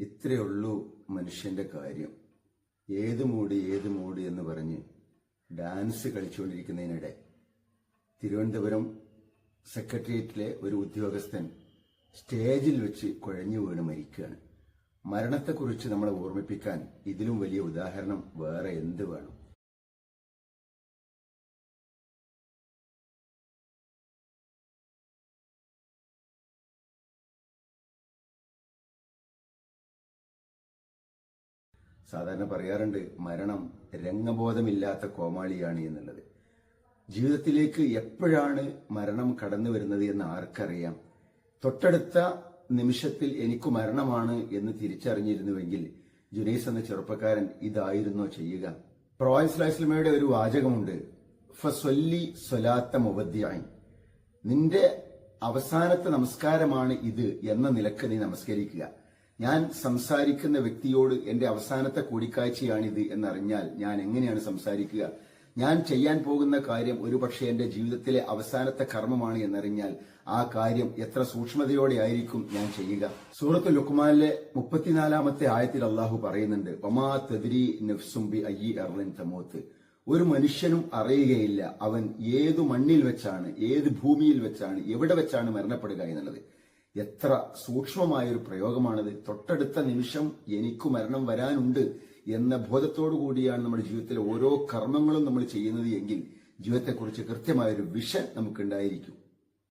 ഇത്രയേ ഉള്ളൂ മനുഷ്യന്റെ കാര്യം. ഏത് മൂടി എന്ന് പറഞ്ഞ് ഡാൻസ് കളിച്ചുകൊണ്ടിരിക്കുന്നതിനിടെ തിരുവനന്തപുരം സെക്രട്ടേറിയറ്റിലെ ഒരു ഉദ്യോഗസ്ഥൻ സ്റ്റേജിൽ വെച്ച് കുഴഞ്ഞു വീണ് മരിക്കുകയാണ്. മരണത്തെക്കുറിച്ച് നമ്മളെ ഓർമ്മിപ്പിക്കാൻ ഇതിലും വലിയ ഉദാഹരണം വേറെ എന്ത് വേണം? സാധാരണ പറയാറുണ്ട് മരണം രംഗബോധമില്ലാത്ത കോമാളിയാണ് എന്നുള്ളത്. ജീവിതത്തിലേക്ക് എപ്പോഴാണ് മരണം കടന്നു വരുന്നത് എന്ന് ആർക്കറിയാം? തൊട്ടടുത്ത നിമിഷത്തിൽ എനിക്ക് മരണമാണ് എന്ന് തിരിച്ചറിഞ്ഞിരുന്നുവെങ്കിൽ ജുനൈസ് എന്ന ചെറുപ്പക്കാരൻ ഇതായിരുന്നോ ചെയ്യുക? പ്രവാചകൻ സ്വല്ലല്ലാഹു അലൈഹി വസല്ലമയുടെ ഒരു വാചകമുണ്ട്, ഫസ്വല്ലി സ്വലാത്ത മുവദ്ദിഈൻ, നിന്റെ അവസാനത്തെ നമസ്കാരമാണ് ഇത് എന്ന നിലക്ക് നീ നമസ്കരിക്കുക. ഞാൻ സംസാരിക്കുന്ന വ്യക്തിയോട് എന്റെ അവസാനത്തെ കൂടിക്കാഴ്ചയാണിത് എന്നറിഞ്ഞാൽ ഞാൻ എങ്ങനെയാണ് സംസാരിക്കുക? ഞാൻ ചെയ്യാൻ പോകുന്ന കാര്യം ഒരുപക്ഷെ എന്റെ ജീവിതത്തിലെ അവസാനത്തെ കർമ്മമാണ് എന്നറിഞ്ഞാൽ ആ കാര്യം എത്ര സൂക്ഷ്മതയോടെ ആയിരിക്കും ഞാൻ ചെയ്യുക? സൂറത്തുൽ ലുഖ്മാനിലെ 34-ാമത്തെ ആയത്തിൽ അള്ളാഹു പറയുന്നുണ്ട്, വമാ തദ്രി നഫ്സും ബി അയ്യി അർളിൻ തമൂത്ത്, ഒരു മനുഷ്യനും അറിയുകയില്ല അവൻ ഏതു മണ്ണിൽ വെച്ചാണ്, ഏത് ഭൂമിയിൽ വെച്ചാണ്, എവിടെ വെച്ചാണ് മരണപ്പെടുക എന്നുള്ളത്. എത്ര സൂക്ഷ്മമായൊരു പ്രയോഗമാണത്. തൊട്ടടുത്ത നിമിഷം എനിക്ക് മരണം വരാനുണ്ട് എന്ന ബോധത്തോടു കൂടിയാണ് നമ്മുടെ ജീവിതത്തിലെ ഓരോ കർമ്മങ്ങളും നമ്മൾ ചെയ്യുന്നത് എങ്കിൽ ജീവിതത്തെക്കുറിച്ച് കൃത്യമായൊരു വിഷൻ നമുക്കുണ്ടായിരിക്കും.